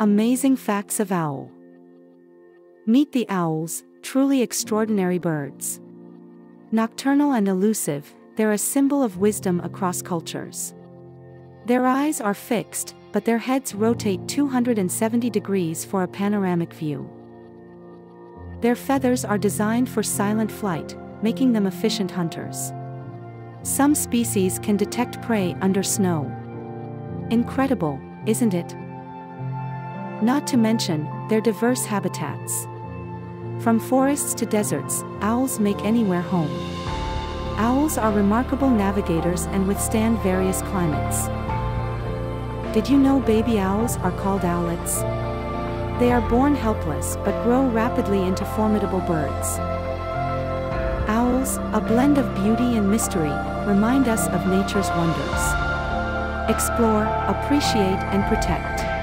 Amazing facts of owl. Meet the owls, truly extraordinary birds. Nocturnal and elusive, they're a symbol of wisdom across cultures. Their eyes are fixed, but their heads rotate 270 degrees for a panoramic view. Their feathers are designed for silent flight, making them efficient hunters. Some species can detect prey under snow. Incredible, isn't it? Not to mention their diverse habitats. From forests to deserts, owls make anywhere home. Owls are remarkable navigators and withstand various climates. Did you know baby owls are called owlets? They are born helpless but grow rapidly into formidable birds. Owls, a blend of beauty and mystery, remind us of nature's wonders. Explore, appreciate, and protect.